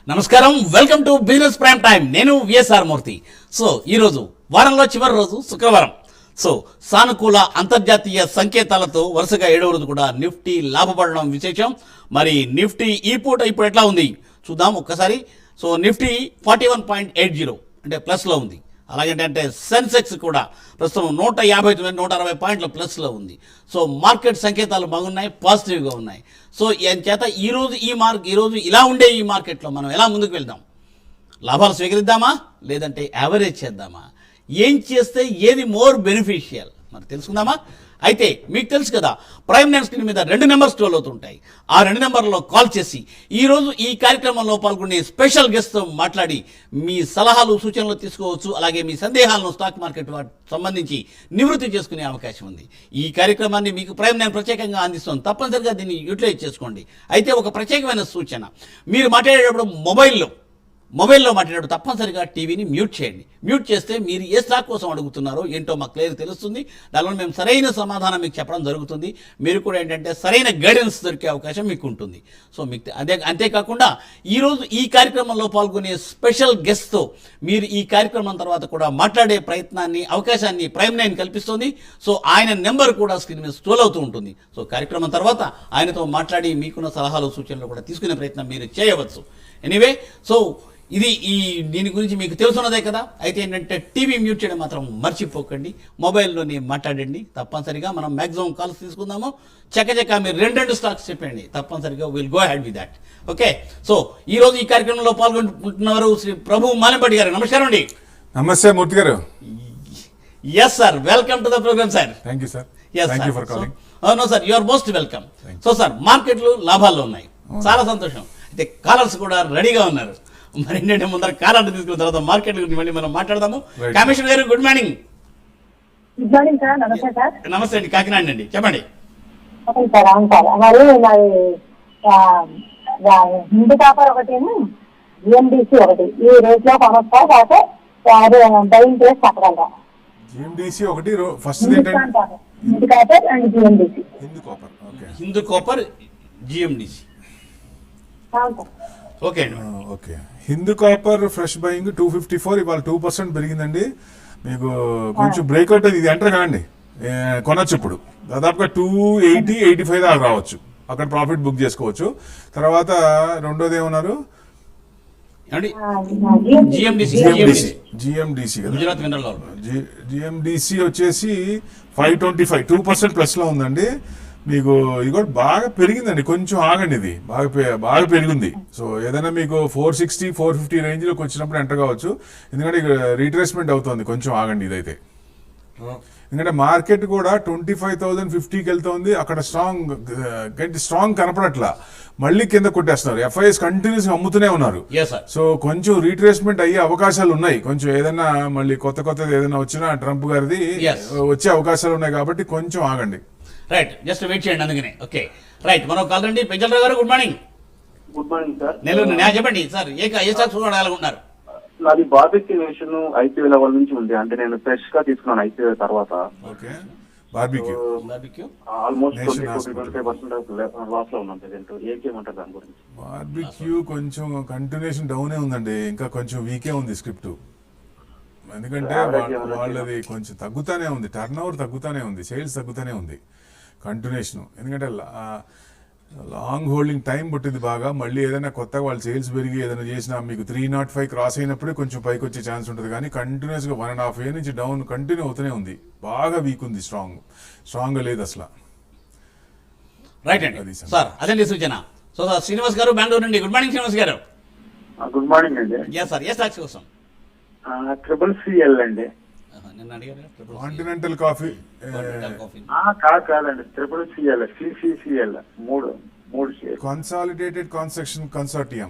నమస్కారం, welcome to business prime time. నేను VSR మూర్తి. So ఈరోజు వారంలో చివరి రోజు శుక్రవారం. సో సానుకూల అంతర్జాతీయ సంకేతాలతో వరుసగా 7వ రోజు కూడా నిఫ్టీ లాభపడడం విశేషం. మరి నిఫ్టీ ఈ పూట ఇప్పుడు ఎట్లా ఉంది చూద్దాం ఒక్కసారి. సో నిఫ్టీ 41.80 అంటే ప్లస్లో ఉంది. అలాగంటే సెన్సెక్స్ కూడా ప్రస్తుతం 159 160 పాయింట్ల ప్లస్లో ఉంది. సో మార్కెట్ సంకేతాలు బాగున్నాయి, పాజిటివ్గా ఉన్నాయి. సో చేత ఈరోజు ఇలా ఉండే ఈ మార్కెట్లో మనం ఎలా ముందుకు వెళ్దాం? లాభాలు స్వీకరిద్దామా లేదంటే యావరేజ్ చేద్దామా? ఏం చేస్తే ఏది మోర్ బెనిఫిషియల్ మరి తెలుసుకుందామా? అయితే మీకు తెలుసు కదా, ప్రైమ్ లైన్ స్క్రీన్ మీద 2 నెంబర్స్ స్క్రోల్ అవుతుంటాయి. ఆ 2 నెంబర్లో కాల్ చేసి ఈరోజు ఈ కార్యక్రమంలో పాల్గొనే స్పెషల్ గెస్ట్తో మాట్లాడి మీ సలహాలు సూచనలు తీసుకోవచ్చు. అలాగే మీ సందేహాలను స్టాక్ మార్కెట్ సంబంధించి నివృత్తి చేసుకునే అవకాశం ఉంది. ఈ కార్యక్రమాన్ని మీకు ప్రైమ్ లైన్ ప్రత్యేకంగా అందిస్తుంది. తప్పనిసరిగా దీన్ని యూటిలైజ్ చేసుకోండి. అయితే ఒక ప్రత్యేకమైన సూచన, మీరు మాట్లాడేటప్పుడు మొబైల్లో మాట్లాడేటప్పుడు తప్పనిసరిగా టీవీని మ్యూట్ చేయండి. మ్యూట్ చేస్తే మీరు ఏ స్టాక్ కోసం అడుగుతున్నారో ఏంటో మాకు క్లియర్ తెలుస్తుంది. దానివల్ల మేము సరైన సమాధానం మీకు చెప్పడం జరుగుతుంది. మీరు కూడా ఏంటంటే సరైన గైడెన్స్ దొరికే అవకాశం మీకు ఉంటుంది. సో మీకు అంతేకాకుండా ఈరోజు ఈ కార్యక్రమంలో పాల్గొనే స్పెషల్ గెస్ట్తో మీరు ఈ కార్యక్రమం తర్వాత కూడా మాట్లాడే అవకాశాన్ని ప్రైమ్ లైన్ కల్పిస్తుంది. సో ఆయన నెంబర్ కూడా స్క్రీన్ మీద స్క్రోల్ అవుతూ ఉంటుంది. సో కార్యక్రమం తర్వాత ఆయనతో మాట్లాడి మీకున్న సలహాలు సూచనలు కూడా తీసుకునే ప్రయత్నం మీరు చేయవచ్చు. ఎనీవే, సో దీని గురించి మీకు తెలుసున్నదే కదా. అయితే ఏంటంటే టీవీ మ్యూట్ చేయడం మాత్రం మర్చిపోకండి. మొబైల్లోనే మాట్లాడండి. తప్పనిసరిగా మనం మ్యాక్సిమం కాల్స్ తీసుకుందాము. చక్కచక్క మీరు 2 స్టాక్స్ చెప్పండి. తప్పనిసరిగా will go had with that. Okay, so ఈరోజు ఈ కార్యక్రమంలో పాల్గొంటున్నవారు శ్రీ ప్రభు మాలెంపాటి గారు. నమస్కారం అండి. నమస్తే మూర్తి గారు. Yes sir, welcome to the programme sir. Thank you sir. Yes thank you for calling. No sir, you are most welcome. So sir, మార్కెట్లు లాభాల్లో ఉన్నాయి, చాలా సంతోషం. అయితే కాలర్స్ కూడా రెడీగా ఉన్నారు. మరి ఏంటంటే ముందర కాలర్ తీసుకున్న తర్వాత మార్కెట్ గురించి మళ్ళీ మనం మాట్లాడదాము. కమిషనర్ గారు, good morning. Good morning sir. నమస్తే సార్. నమస్తే అండి, కాకినాడ అండి, చెప్పండి. సార్ అవును సార్, మరి హిందూ కాపర్ ఒకటి, జిఎండిసి ఒకటి, ఈ రేట్ లో కొనొస్తా కాకపోతే బయింగ్ ప్లేస్ చెప్పగలరా? జిఎండిసి ఒకటి first Hindu copper and GMDC. Hindu copper, GMDC. Okay అండి. Okay, Hindu copper fresh buying 254, ఇవాళ 2% పెరిగిందండి. మీకు కొంచెం బ్రేక్అవుట్ ఇది ఎంటర్ కాండి, కొనొచ్చు. ఇప్పుడు దాదాపుగా 280-85 దాకా రావచ్చు. అక్కడ ప్రాఫిట్ బుక్ చేసుకోవచ్చు. తర్వాత రెండోది ఏమన్నారు? జిఎండిసి వచ్చేసి 525, 2% ప్లస్ లో ఉందండి. మీకు ఇది కూడా బాగా పెరిగిందండి. కొంచెం ఆగండి, ఇది బాగా పెరిగింది. సో ఏదైనా మీకు 460-450 రేంజ్ లోకి వచ్చినప్పుడు ఎంటర్ కావచ్చు. ఎందుకంటే రీట్రేస్మెంట్ అవుతుంది, కొంచెం ఆగండి ఇదైతే. ఎందుకంటే మార్కెట్ కూడా 25,050కి వెళ్తుంది. అక్కడ స్ట్రాంగ్ కనపడట్లా, మళ్ళీ కింద కొట్టేస్తున్నారు. ఎఫ్ఐఎస్ కంటిన్యూస్ అమ్ముతూనే ఉన్నారు. సో కొంచెం రీట్రేస్మెంట్ అయ్యే అవకాశాలు ఉన్నాయి. కొంచెం ఏదైనా మళ్ళీ కొత్తది ఏదైనా వచ్చినా ట్రంప్ గారిది వచ్చే అవకాశాలు ఉన్నాయి. కాబట్టి కొంచెం ఆగండి. రైట్, జస్ట్ వెయిట్ చేయండి. అందుకనే ఓకే, రైట్. మనం కాదండి, పెంచలరావు గారు, good morning. Good morning sir. Nellore చెప్పండి సార్, ఏ స్టాక్స్ అడగాలనుకుంటున్నారు? నాది బార్బిక్యూ నేషన్ ఐపీఓ లెవెల్ నుంచి ఉంది. అంటే నేను ఫ్రెష్ గా తీసుకున్నాను ఐపీఓ తర్వాత. ఆల్మోస్ట్ 25% లాస్ లో ఉన్నాను. ఏమంటారు దాని గురించి? బార్బిక్యూ కొంచెం కంటిన్యూషన్ డౌనే ఉందండి, ఇంకా కొంచెం వీకే ఉంది స్క్రిప్ట్. ఎందుకంటే వాళ్ళది కొంచెం తగ్గుతానే ఉంది, టర్న్ ఓవర్ తగ్గుతానే ఉంది, సేల్స్ తగ్గుతానే ఉంది కంటిన్యూషన్. ఎందుకంటే లాంగ్ హోల్డింగ్ టైం పట్టింది బాగా. మళ్ళీ ఏదైనా కొత్తగా వాళ్ళు సేల్స్ పెరిగి ఏదైనా చేసినా మీకు 305 క్రాస్ అయినప్పుడే కొంచెం పైకి వచ్చే ఛాన్స్ ఉంటుంది. కానీ కంటిన్యూస్ గా 1.5 year నుంచి డౌన్ కంటిన్యూ అవుతూనే ఉంది. బాగా వీక్ ఉంది, స్ట్రాంగ్ లేదు అసలు. రైట్ అండి సార్, అదండి సూచన. సో సార్, శ్రీనివాస్ గారు బెంగళూరు నుండి. గుడ్ మార్నింగ్ శ్రీనివాస్ గారు. గుడ్ మార్నింగ్ అండి. సార్, ఏ స్టాక్స్ కోసం? CCCL అండి. కాంటినెంటల్ కాఫీ కాదండి, CCCL మూడు కన్సాలిడేటెడ్ కన్స్ట్రక్షన్ కన్సార్టియం,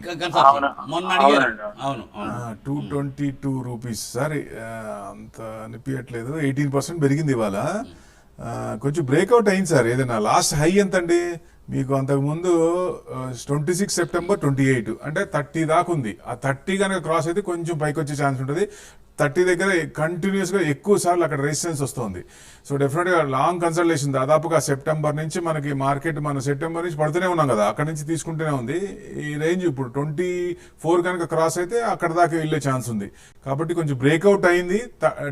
222 రూపీస్. సరే, అంత అనిపించట్లేదు. 18% పెరిగింది ఇవాళ. కొంచెం బ్రేక్అవుట్ అయింది సార్. ఏదైనా లాస్ట్ హై ఎంత అండి మీకు? అంతకుముందు 26 September 28, అంటే 30 దాకా ఉంది. ఆ 30 కనుక క్రాస్ అయితే కొంచెం పైకి వచ్చే ఛాన్స్ ఉంటుంది. 30 దగ్గర కంటిన్యూస్ గా ఎక్కువ సార్లు అక్కడ రెసిస్టెన్స్ వస్తుంది. సో డెఫినెట్ గా లాంగ్ కన్సల్టేషన్ దాదాపుగా సెప్టెంబర్ నుంచి మనకి మార్కెట్ మనం సెప్టెంబర్ నుంచి పడుతూనే ఉన్నాం కదా, అక్కడ నుంచి తీసుకుంటూనే ఉంది. ఈ రేంజ్ ఇప్పుడు 24 కనుక క్రాస్ అయితే అక్కడ దాకా వెళ్ళే ఛాన్స్ ఉంది. కాబట్టి కొంచెం బ్రేక్అవుట్ అయింది,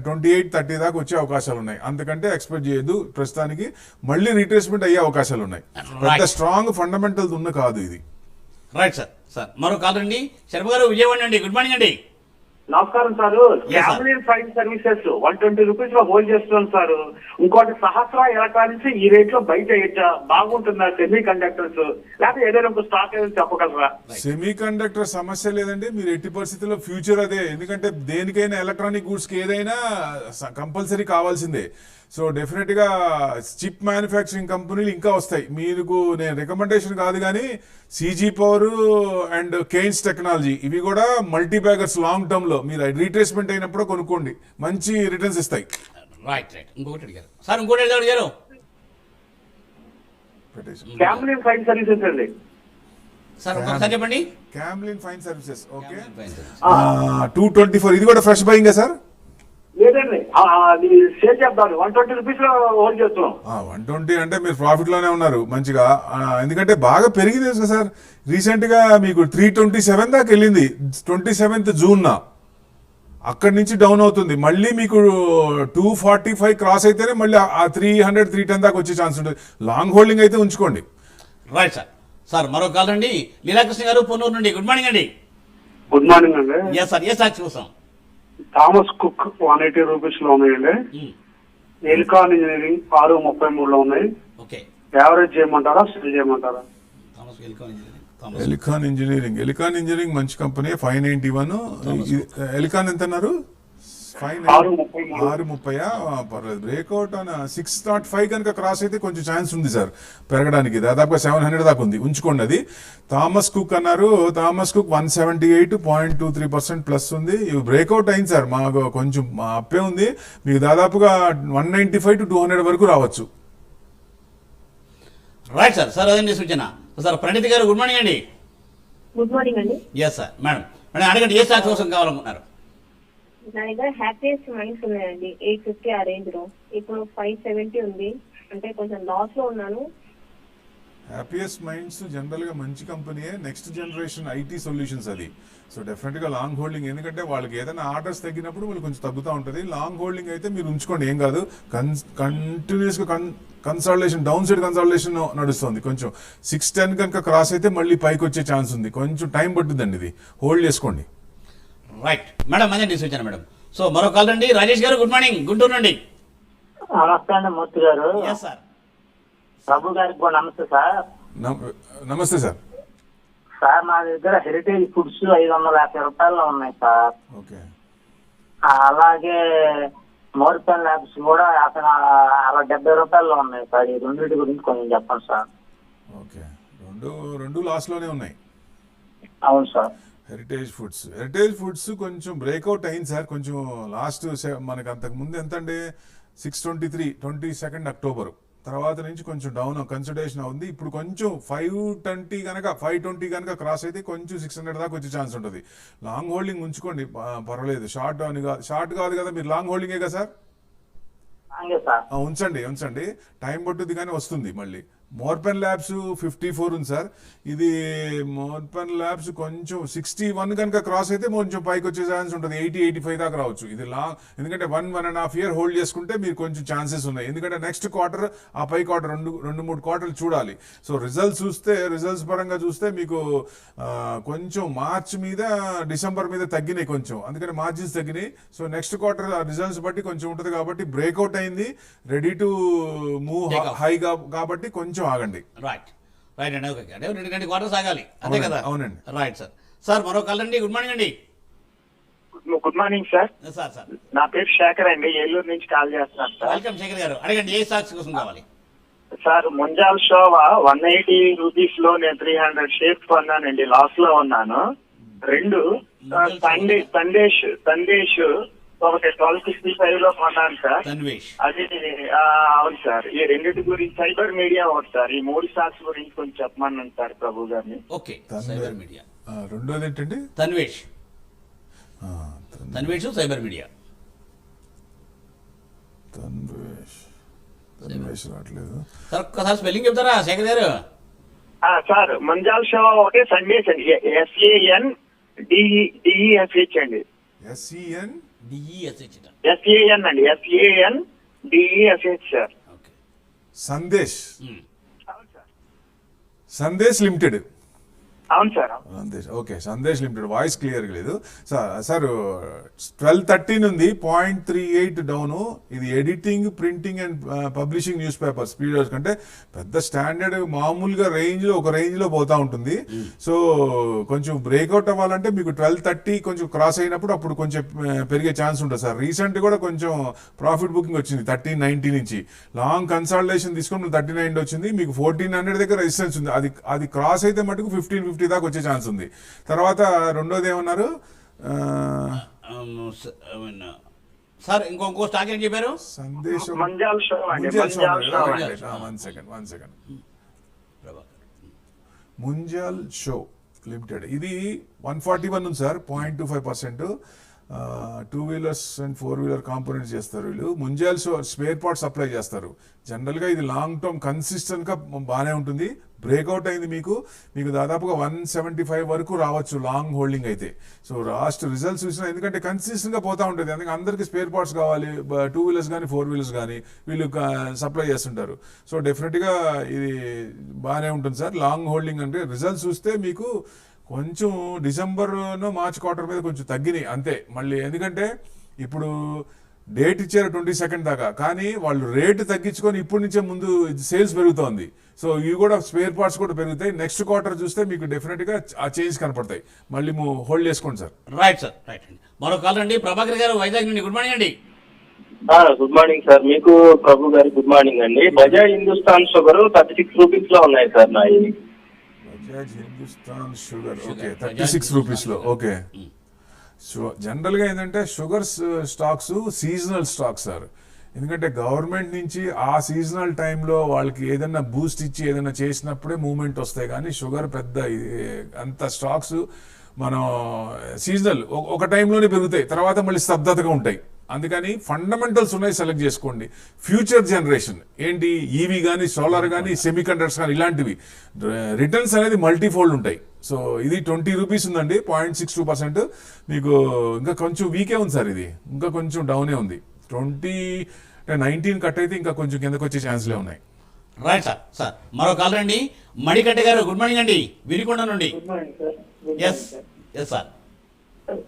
28-30 దాకా వచ్చే అవకాశాలు ఉన్నాయి. అంతకంటే ఎక్స్పెక్ట్ చేయొద్దు. ప్రస్తుతానికి మళ్ళీ రీట్రేస్మెంట్ అయ్యే అవకాశాలు ఉన్నాయి. పెద్ద స్ట్రాంగ్ ఫండమెంటల్స్ ఉన్న కాదు ఇది. Right sir. సార్ మరో కాల్ అండి, శర్మ గారు విజయవాడ అండి. గుడ్ మార్నింగ్ అండి. నమస్కారం sir. Camlin fine services 120 rupees లో హోల్డ్ చేస్తున్నాం సార్. ఇంకోటి సహస్ర ఎలక్ట్రానిక్స్ ఈ రేట్ లో బయట బాగుంటుందా? సెమీ కండక్టర్స్ లేకపోతే ఏదైనా ఒక స్టాక్ ఏదైనా చెప్పగలరా? సెమీ కండక్టర్ సమస్య లేదండి, మీరు ఎట్టి పరిస్థితుల్లో ఫ్యూచర్ అదే. ఎందుకంటే దేనికైనా ఎలక్ట్రానిక్ గూడ్స్ కి ఏదైనా కంపల్సరీ కావాల్సిందే. సో డెఫినెట్ గా చిప్ మ్యానుఫ్యాక్చరింగ్ కంపెనీలు ఇంకా వస్తాయి. మీకు నేను రికమెండేషన్ కాదు కానీ CG Power and Kaynes Technology ఇవి కూడా మల్టీ బ్యాగర్స్ లాంగ్ టర్మ్ లో మీరు రీట్రేస్మెంట్ అయినప్పుడు కొనుక్కోండి, మంచి రిటర్న్స్ ఇస్తాయి. రైట్. ఇంకొకటి అడిగారు సార్, ఇంకోటి అడిగారు. క్యామ్లిన్ ఫైన్ సర్వీసెస్ అండి సార్ ఒకసారి చెప్పండి. క్యామ్లిన్ ఫైన్ సర్వీసెస్ ఓకే 224 ఇది కూడా ఫ్రెష్ బయింగా సార్? లేదండి, అది షేర్ చేద్దాం. 120 రూపీస్ లో హోల్డ్ చేస్తున్నాం. 120 అంటే మీరు ప్రాఫిట్ లోనే ఉన్నారు మంచిగా. ఎందుకంటే బాగా పెరిగింది కదా సార్. రీసెంట్ గా మీకు 327 దాకా వెళ్ళింది 27th జూన్. అక్కడి నుంచి డౌన్ అవుతుంది. మళ్ళీ మీకు 245 క్రాస్ అయితేనే మళ్ళీ ఆ 300-310 దాకా వచ్చే ఛాన్స్ ఉంటుంది. లాంగ్ హోల్డింగ్ అయితే ఉంచుకోండి. Right sir. సార్ మరో కాల్ అండి, లీలాకృష్ణ గారు పొన్నూరు నుండి. గుడ్ మార్నింగ్ అండి. గుడ్ మార్నింగ్ అండి. Yes sir. ఏ సాక్షి కోసం? థామస్ కుక్ 180 రూపీస్ లో ఉన్నాయండి. ఎలికాన్ ఇంజనీరింగ్ 633 లో ఉన్నాయి. ఓకే. యావరేజ్ చేయమంటారా, సెల్ చేయమంటారా? ఎలికాన్ ఇంజనీరింగ్ మంచి కంపెనీ 591. ఎలికాన్ ఎంత అన్నారు? 630. పర్లేదు. బ్రేక్అవుట్ అని 605 కనుక క్రాస్ అయితే కొంచెం ఛాన్స్ ఉంది సార్ పెరగడానికి. దాదాపుగా 700 దాకా ఉంది, ఉంచుకోండి అది. థామస్ కుక్ అన్నారు, థామస్ కుక్ 178.23% ప్లస్ ఉంది. ఇవి బ్రేక్అవుట్ అయింది సార్, మాకు కొంచెం అప్పే ఉంది. మీకు దాదాపుగా 195 to 200 వరకు రావచ్చు. Right sir. సార్ అదండి సూచన. సార్ ప్రణీత్ గారు గుడ్ మార్నింగ్ అండి. గుడ్ మార్నింగ్ అండి. Yes sir. మేడం అడగండి, ఏ సాక్షి కోసం కావాలనుకున్నారు? నా దగ్గర హ్యాపీయెస్ట్ మైండ్స్ ఉన్నాయండి 850 ఆ రేంజ్ లో. ఇప్పుడు 570 ఉంది, అంటే కొంచెం లాస్ లో ఉన్నాను. హ్యాపీయెస్ట్ మైండ్స్ జనరల్ గా మంచి కంపెనీయే, నెక్స్ట్ జనరేషన్ ఐటీ సొల్యూషన్స్ అది. సో డెఫినెట్ గా లాంగ్ హోల్డింగ్, ఎందుకంటే వాళ్ళకి ఏదైనా ఆర్డర్స్ తగ్గినప్పుడు వాళ్ళు కొంచెం తగ్గుతూ ఉంటుంది. లాంగ్ హోల్డింగ్ అయితే మీరు ఉంచుకోండి, ఏం కాదు. కంటిన్యూస్ గా కన్సల్టేషన్, డౌన్ సైడ్ కన్సల్టేషన్ నడుస్తుంది. కొంచెం 610 కనుక క్రాస్ అయితే మళ్ళీ పైకి వచ్చే ఛాన్స్ ఉంది. కొంచెం టైం పట్టుద్దండి, ఇది హోల్డ్ చేసుకోండి. రైట్ మేడం, అదండి సూచన మేడం. సో మరో కాల్ అండి, రాజేష్ గారు గుడ్ మార్నింగ్, గుంటూరు నుండి. నమస్తే అండి మూర్తి గారు. Yes sir. ప్రభు గారికి కూడా నమస్తే సార్. నమస్తే సార్. సార్ మా దగ్గర హెరిటేజ్ ఫుడ్స్ 550 రూపాయల్లో ఉన్నాయి సార్. ఓకే. అలాగే మోర్పన్ ల్యాబ్స్ కూడా అతను 70 రూపాయల్లో ఉన్నాయి సార్. ఈ రెండింటి గురించి కొంచెం చెప్పండి సార్. ఓకే. రెండు లాస్ లోనే ఉన్నాయి. అవును సార్. హెరిటేజ్ ఫుడ్స్ కొంచెం బ్రేక్అవుట్ అయింది సార్. కొంచెం లాస్ట్ మనకి అంతకు ముందు ఎంత అంటే 623 22 అక్టోబర్ తర్వాత నుంచి కొంచెం డౌన్ కన్సల్టేషన్ ఉంది. ఇప్పుడు కొంచెం 520 కనుక క్రాస్ అయితే కొంచెం 600 దాకా వచ్చే ఛాన్స్ ఉంటుంది. లాంగ్ హోల్డింగ్ ఉంచుకోండి, పర్వాలేదు. షార్ట్ కాదు కదా, మీరు లాంగ్ హోల్డింగే కదా సార్? ఉంచండి. టైం పట్టుద్ది కానీ వస్తుంది మళ్ళీ. మోర్పెన్ ల్యాబ్స్ 54 ఉంది సార్. ఇది మోర్పెన్ ల్యాబ్స్ కొంచెం 61 కనుక క్రాస్ అయితే కొంచెం పైకి వచ్చే ఛాన్స్ ఉంటుంది. 80-85 దాకా రావచ్చు. ఇది ఎందుకంటే 1.5 year హోల్డ్ చేసుకుంటే మీరు కొంచెం ఛాన్సెస్ ఉన్నాయి. ఎందుకంటే నెక్స్ట్ క్వార్టర్, ఆ పై క్వార్టర్ 2-3 క్వార్టర్లు చూడాలి. సో రిజల్ట్స్ పరంగా చూస్తే మీకు కొంచెం మార్చ్ మీద డిసెంబర్ మీద తగ్గినాయి కొంచెం, అందుకని మార్జిన్స్ తగ్గినాయి. సో నెక్స్ట్ క్వార్టర్ రిజల్ట్స్ బట్టి కొంచెం ఉంటుంది. కాబట్టి బ్రేక్అవుట్ అయింది, రెడీ టు మూవ్ హై కాబట్టి కొంచెం ఆగండి. రైట్ అండి. ఓకే. అంటే 2 క్వార్టర్స్ ఆగాలి, అంతే కదా? అవునండి. Right sir. సార్ మరో కాల్ అండి, గుడ్ మార్నింగ్ అండి. Good morning sir. సార్ నా పేరు శేఖర్ అండి, ఏలూరు నుంచి కాల్ చేస్తున్నాను సార్. వెల్కమ్ శేఖర్ గారు. అడగండి, ఏ సాక్షి కోసం కావాలి? సార్ ముంజాల్ షోవా 180 రూపీస్ లో నేను 300 షేర్స్ కొన్నానండి, లాస్ లో ఉన్నాను. 2 సందేశ్ ఒకటి 1265 లో కొన్నాను సార్. అది అవును సార్. ఈ రెండింటి గురించి సైబర్ మీడియా ఒకటి సార్. ఈ 3 స్టాక్స్ గురించి కొంచెం చెప్పమన్నాను సార్ ప్రభు గారిని. ఓకే. Cyber media. రెండోది ఏంటండి? Tanvesh cyber media. తన్వేష్ రావట్లేదు. సార్ ఒక్కసారి స్పెల్లింగ్ చెప్తారా శేఖర్ గారు? సార్ మంజాల్ షో ఒకటి సండేస్ అండి, SANDESH అండి. SEN DESH. SAN అండి, SANDESH సార్. ఓకే. సందేశ్ అవును సార్. సందేశ్ లిమిటెడ్. అవును sir. Sandesh okay, Sandesh limited. Voice clear లేదు సార్. 1213 ఉంది, 0.38 డౌన్. ఇది editing, printing and publishing news papers PDF కంటే పెద్ద స్టాండర్డ్ మామూలుగా ఒక రేంజ్ లో పోతా ఉంటుంది. సో కొంచెం బ్రేక్అవుట్ అవ్వాలంటే మీకు 1230 కొంచెం క్రాస్ అయినప్పుడు అప్పుడు కొంచెం పెరిగే ఛాన్స్ ఉంటుంది సార్. రీసెంట్ కూడా కొంచెం ప్రాఫిట్ బుకింగ్ వచ్చింది 1390 నుంచి. లాంగ్ కన్సల్టేషన్ తీసుకొని 39 వచ్చింది. మీకు 1400 దగ్గర రెసిస్టెన్స్ ఉంది. అది క్రాస్ అయితే మటుకు 1550 దాకా వచ్చే ఛాన్స్ ఉంది. తర్వాత రెండోది ఏమన్నారు సార్? ఇంకో స్టాక్ ఏం చెప్పారు? సందేశం మంజాల్ షో అండి, one second. Munjal show limited ఇది 141 ఉంది sir, 0.25%. 2 wheelers and 4 wheeler components చేస్తారు వీళ్ళు. Munjal show spare part supply చేస్తారు. జనరల్గా ఇది లాంగ్ టర్మ్ కన్సిస్టెంట్గా బాగానే ఉంటుంది. బ్రేక్అవుట్ అయింది మీకు దాదాపుగా 175 వరకు రావచ్చు లాంగ్ హోల్డింగ్ అయితే. సో లాస్ట్ రిజల్ట్స్ చూసినా, ఎందుకంటే కన్సిస్టెంట్గా పోతా ఉంటుంది, అందుకే అందరికీ స్పేర్ పార్ట్స్ కావాలి. 2 వీలర్స్ కానీ 4 వీలర్స్ కానీ వీళ్ళు సప్లై చేస్తుంటారు. సో డెఫినెట్గా ఇది బాగానే ఉంటుంది సార్. లాంగ్ హోల్డింగ్ అంటే రిజల్ట్స్ చూస్తే మీకు కొంచెం డిసెంబర్నో మార్చ్ క్వార్టర్ మీద కొంచెం తగ్గినాయి అంతే మళ్ళీ. ఎందుకంటే ఇప్పుడు డేట్ ఇచ్చారు 22 దాకా, కానీ వాళ్ళు రేటు తగ్గించుకొని ఇప్పటి నుంచే ముందు సేల్స్ పెరుగుతోంది. సో ఇవి కూడా స్పేర్ పార్ట్స్ కూడా పెరుగుతాయి. నెక్స్ట్ క్వార్టర్ చూస్తే మీకు డెఫినెట్గా ఆ చేంజ్ కనపడతాయి. మళ్ళీ హోల్డ్ చేసుకోండి సార్. రైట్ సార్, రైట్ అండి. మరో కాల్ అండి, ప్రభాకర్ గారు వైజాగ్ నుండి. గుడ్ మార్నింగ్ అండి. గుడ్ మార్నింగ్ సార్, మీకు ప్రభు గారి గుడ్ మార్నింగ్ అండి. బజాజ్ హిందుస్థాన్ షుగర్ 36 రూపీస్ లో ఉన్నాయి సార్ నా. Bajaj Hindustan sugar okay, 36 rupees లో. ఓకే. జనరల్ గా ఏంటంటే sugars stocks seasonal stocks sir. ఎందుకంటే గవర్నమెంట్ నుంచి ఆ సీజనల్ టైంలో వాళ్ళకి ఏదైనా బూస్ట్ ఇచ్చి ఏదైనా చేసినప్పుడే మూవ్మెంట్ వస్తాయి, కానీ షుగర్ పెద్ద అంత స్టాక్స్ మనం సీజనల్ ఒక టైంలోనే పెరుగుతాయి, తర్వాత మళ్ళీ స్తబ్దతగా ఉంటాయి. అందుకని ఫండమెంటల్స్ ఉన్నాయి, సెలెక్ట్ చేసుకోండి. ఫ్యూచర్ జనరేషన్ ఏంటి, ఈవీ కానీ సోలార్ కానీ సెమీ కండక్టర్స్ కానీ ఇలాంటివి రిటర్న్స్ అనేది మల్టీఫోల్డ్ ఉంటాయి. సో ఇది 20 రూపీస్ ఉందండి, 0.62%. మీకు ఇంకా కొంచెం వీకే ఉంది సార్, ఇది ఇంకా కొంచెం డౌనే ఉంది. 19 కట్ అయితే ఇంకా కొంచెం కిందకు వచ్చే ఛాన్స్లే ఉన్నాయి. Right sir. సార్ మరో కాల్ అండి, మణికంఠ గారు. గుడ్ మార్నింగ్ అండి, విరికొండ నుండి. Good morning sir. Yes yes sir.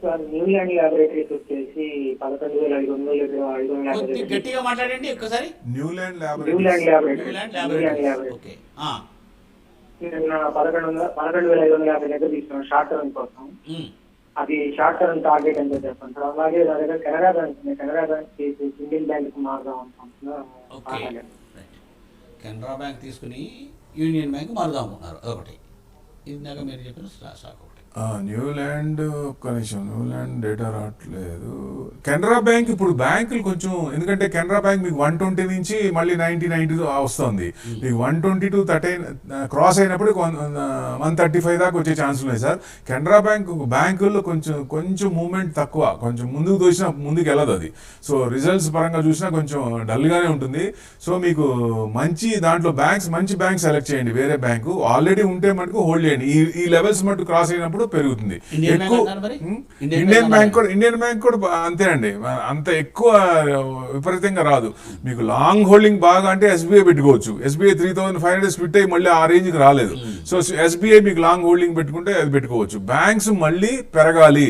Sir Neuland Laboratories వచ్చేసి 11,500 గట్టిగా మాట్లాడండి ఒక్కసారి. Neuland Laboratories okay. నిన్న 11,550 దగ్గర తీసుకున్నాం షార్ట్ టర్మ్ కోసం. అది షార్ట్ టర్మ్ టార్గెట్ అని చెప్పండి సార్. అలాగే నా దగ్గర కెనరా బ్యాంక్ ఉంది, కెనరా బ్యాంక్ చేసి ఇండియన్ బ్యాంక్ మారుదాం అనుకుంటున్నాను. కెనరా బ్యాంక్ తీసుకుని యూనియన్ బ్యాంక్ మారుదాం అనుకున్నారు, అదొకటి. ఇందాక మీరు చెప్పిన స్టాక్ ఒకటి. న్యూలాండ్ ఒక్క నిమిషం, న్యూలాండ్ డేటా రావట్లేదు. కెనరా బ్యాంక్ ఇప్పుడు బ్యాంకులు కొంచెం, ఎందుకంటే కెనరా బ్యాంక్ మీకు 120 నుంచి మళ్ళీ 90 వస్తుంది. మీకు 122 క్రాస్ అయినప్పుడు 135 దాకా వచ్చే ఛాన్స్ ఉన్నాయి సార్. కెనరా బ్యాంకుల్లో కొంచెం మూవ్మెంట్ తక్కువ, కొంచెం ముందుకు దోసినా ముందుకు వెళ్ళదు అది. సో రిజల్ట్స్ పరంగా చూసినా కొంచెం డల్గానే ఉంటుంది. సో మీకు దాంట్లో మంచి బ్యాంక్ సెలెక్ట్ చేయండి. వేరే బ్యాంకు ఆల్రెడీ ఉంటే మటుకు హోల్డ్ చేయండి. ఈ లెవెల్స్ మటుకు క్రాస్ అయినప్పుడు పెరుగుతుంది. ఇండియన్ బ్యాంక్ కూడా అంతేనండి, అంత ఎక్కువ విపరీతంగా రాదు. మీకు లాంగ్ హోల్డింగ్ బాగా అంటే ఎస్బీఐ పెట్టుకోవచ్చు. ఎస్బీఐ 3,500 స్ప్లిట్ అయ్యి మళ్ళీ ఆ రేంజ్కి రాలేదు. సో ఎస్బీఐ మీకు లాంగ్ హోల్డింగ్ పెట్టుకుంటే అది పెట్టుకోవచ్చు. బ్యాంక్స్ మళ్ళీ పెరగాలి,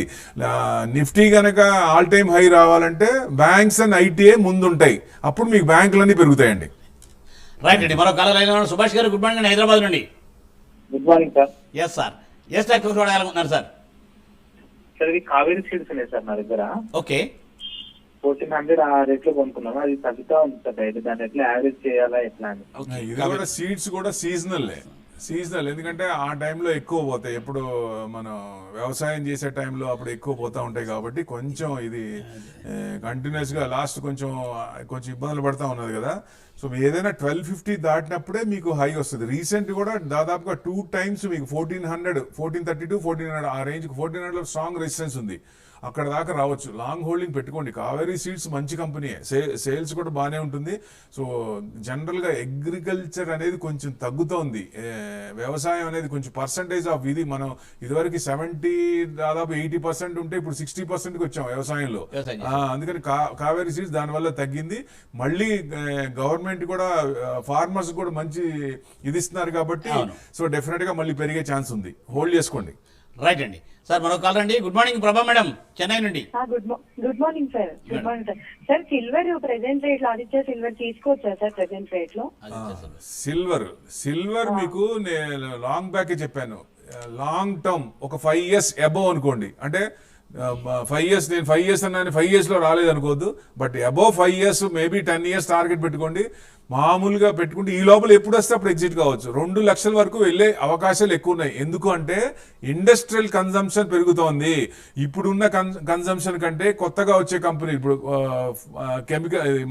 నిఫ్టీ కనుక ఆల్ టైమ్ హై రావాలంటే బ్యాంక్స్ అండ్ ఐటీఐ ముందుంటాయి, అప్పుడు మీకు బ్యాంకులన్నీ పెరుగుతాయండి. రైట్ అండి. మరో కాల లైన్ సుభాష్ గారు. గుడ్ మార్నింగ్ అండి, హైదరాబాద్ నుండి. Good morning sir. Yes sir. ఏ స్టాక్ చూడాలనుకుంటున్నారు సార్? సార్ ఇది కావేరీ సీడ్స్ ఉన్నాయి సార్ నా దగ్గర. ఓకే. 1400 ఆ రేట్ లో కొనుక్కున్నాము. అది తగ్గుతా ఉంది సార్ రైట్. దాన్ని ఎట్లా యావరేజ్ చేయాలా ఎట్లా అని. ఇది కూడా సీడ్స్ కూడా సీజనల్, ఎందుకంటే ఆ టైంలో ఎక్కువ పోతాయి. ఎప్పుడు మనం వ్యవసాయం చేసే టైంలో అప్పుడు ఎక్కువ పోతా ఉంటాయి కాబట్టి కొంచెం ఇది కంటిన్యూస్ గా లాస్ట్ కొంచెం ఇబ్బందులు పడతా ఉన్నది కదా. సో ఏదైనా 1250 దాటినప్పుడే మీకు హై వస్తుంది. రీసెంట్ కూడా దాదాపుగా 2 times మీకు 1400, 1432, 1400 ఆ రేంజ్ 1400 స్ట్రాంగ్ రెసిస్టెన్స్ ఉంది. అక్కడ దాకా రావచ్చు. లాంగ్ హోల్డింగ్ పెట్టుకోండి. కావేరీ సీడ్స్ మంచి కంపెనీ, సేల్స్ కూడా బాగానే ఉంటుంది. సో జనరల్గా అగ్రికల్చర్ అనేది కొంచెం తగ్గుతోంది. వ్యవసాయం అనేది కొంచెం పర్సంటేజ్ ఆఫ్ ఇది మనం ఇదివరకు 70 దాదాపు 80% ఉంటే ఇప్పుడు 60%కి వచ్చాం వ్యవసాయంలో. అందుకని కావేరీ సీడ్స్ దానివల్ల తగ్గింది. మళ్ళీ గవర్నమెంట్ కూడా ఫార్మర్స్ కూడా మంచి ఇది ఇస్తున్నారు కాబట్టి సో డెఫినెట్ గా మళ్ళీ పెరిగే ఛాన్స్ ఉంది. హోల్డ్ చేసుకోండి. రైట్ అండి. సార్ మరో కాల్ అండి. గుడ్ మార్నింగ్ ప్రభా మేడం, చెన్నై నుండి. Good morning sir. Good morning sir. Sir silver present rate లో ఆదిత్య సిల్వర్ తీసుకోవచ్చా సార్ ప్రెసెంట్ రేట్ లో? సిల్వర్ మీకు నేను లాంగ్ బ్యాక్ చెప్పాను. లాంగ్ టర్మ్ ఒక 5 years అబోవ్ అనుకోండి. అంటే 5 years నేను 5 years అన్నాను, 5 years లో రాలేదు అనుకోవద్దు. But above 5 years maybe 10 years target పెట్టుకోండి. మామూలుగా పెట్టుకుంటే ఈ లోపల ఎప్పుడు వస్తే అప్పుడు ఎగ్జిట్ కావచ్చు. 2 లక్షల వరకు వెళ్ళే అవకాశాలు ఎక్కువ ఉన్నాయి. ఎందుకు అంటే ఇండస్ట్రియల్ కన్జంప్షన్ పెరుగుతోంది. ఇప్పుడున్న కన్జంప్షన్ కంటే కొత్తగా వచ్చే కంపెనీ ఇప్పుడు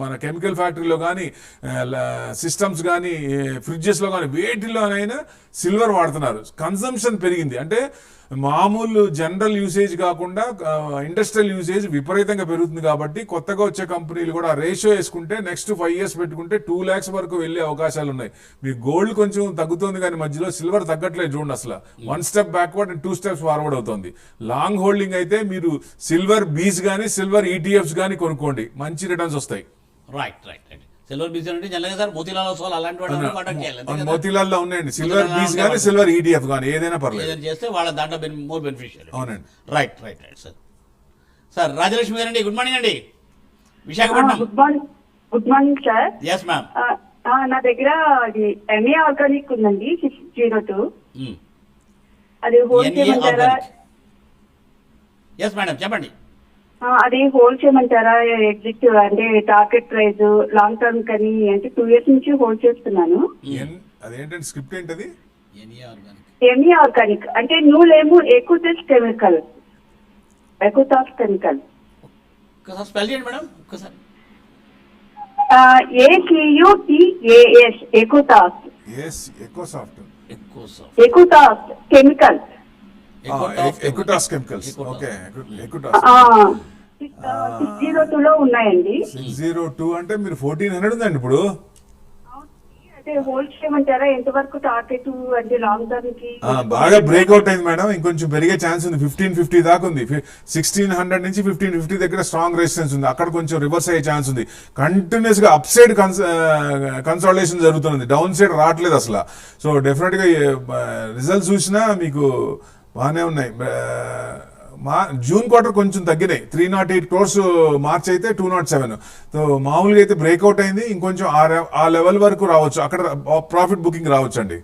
మన కెమికల్ ఫ్యాక్టరీలో కానీ సిస్టమ్స్ కానీ ఫ్రిడ్జెస్లో కానీ వేటిలోనైనా సిల్వర్ వాడుతున్నారు. కన్జంప్షన్ పెరిగింది. అంటే మామూలు జనరల్ యూసేజ్ కాకుండా ఇండస్ట్రియల్ యూసేజ్ విపరీతంగా పెరుగుతుంది. కాబట్టి కొత్తగా వచ్చే కంపెనీలు కూడా రేషియో వేసుకుంటే నెక్స్ట్ 5 years పెట్టుకుంటే 2 lakhs వరకు వెళ్ళే అవకాశాలు ఉన్నాయి. మీ గోల్డ్ కొంచెం తగ్గుతుంది కానీ మధ్యలో సిల్వర్ తగ్గట్లేదు చూడండి. అసలు 1 step backward and 2 steps forward అవుతుంది. లాంగ్ హోల్డింగ్ అయితే మీరు సిల్వర్ బీస్ కానీ సిల్వర్ ETFs కానీ కొనుక్కోండి, మంచి రిటర్న్స్ వస్తాయి. Right right right. సిల్వర్ బీస్ అంటే జనరల్గా సార్ మోతీలాల్ ఓస్వాల్ అలాంటి వాళ్ళు కాంటాక్ట్ చేయాలి. మోతీలాల్లో ఉన్నాయండి సిల్వర్ బీస్ కానీ సిల్వర్ ETF కానీ ఏదైనా పర్లేదు. ఏదైనా చేస్తే వాళ్ళ దాంట్లో మోర్ బెనిఫిషియల్. అవునండి. Right right right sir. Sir Rajalakshmi గారండి, గుడ్ మార్నింగ్ అండి, Visakhapatnam. Good morning sir. Yes ma'am. నా దగ్గర అది ఎంఏ ఆర్గానిక్ ఉందండి 602. అది హోల్డ్ చేయమంటారా? ఎస్ మేడం చెప్పండి. అది హోల్డ్ చేయమంటారా? ఎగ్జిట్ అంటే టార్గెట్ ప్రైస్ లాంగ్ టర్మ్ కానీ అంటే 2 years నుంచి హోల్డ్ చేస్తున్నాను. అదేంటంటే స్క్రిప్ట్ ఏంటది? ఎంఏ ఆర్గానిక్ అంటే నువ్వులేమో ఎకోటెస్ కెమికల్. ఎకోటాస్ కెమికల్ ఒకసారి స్పెల్ చేయండి మేడం ఒక్కసారి. ACUTAS ఎకోటాస్. ఎకోసాఫ్ట్. ఎకోటాస్ కెమికల్. ఎకోటాస్ కెమికల్స్. ఓకే. ఎకోటాస్ 602 లో ఉన్నాయండి. 602 అంటే మీరు 1400 ఉందండి ఇప్పుడు. అంటే హోల్డ్ చేయమంటారా? ఎంత వరకు టార్గెట్ అంటే లాంగ్ టర్మ్ కి? బాగా బ్రేక్అవుట్ అయింది మేడం. ఇంకొంచెం పెరిగే ఛాన్స్ ఉంది. 1550 దాకా ఉంది. 1600 నుంచి 1550 దగ్గర స్ట్రాంగ్ రెసిస్టెన్స్ ఉంది. అక్కడ కొంచెం రివర్స్ అయ్యే ఛాన్స్ ఉంది. కంటిన్యూస్ గా అప్ సైడ్ కన్సాలిడేషన్ జరుగుతుంది, డౌన్ సైడ్ రావట్లేదు అసలు. సో డెఫినెట్ గా రిజల్ట్స్ చూసినా మీకు బాగానే ఉన్నాయి. జూన్ క్వార్టర్ కొంచెం తగ్గినాయి. 308 crores మార్చ్ అయితే 207. సో మామూలుగా అయితే బ్రేక్అవుట్ అయింది. ఇంకొంచెం ఆ లెవెల్ వరకు రావచ్చు. అక్కడ ప్రాఫిట్ బుకింగ్ రావచ్చు అండి.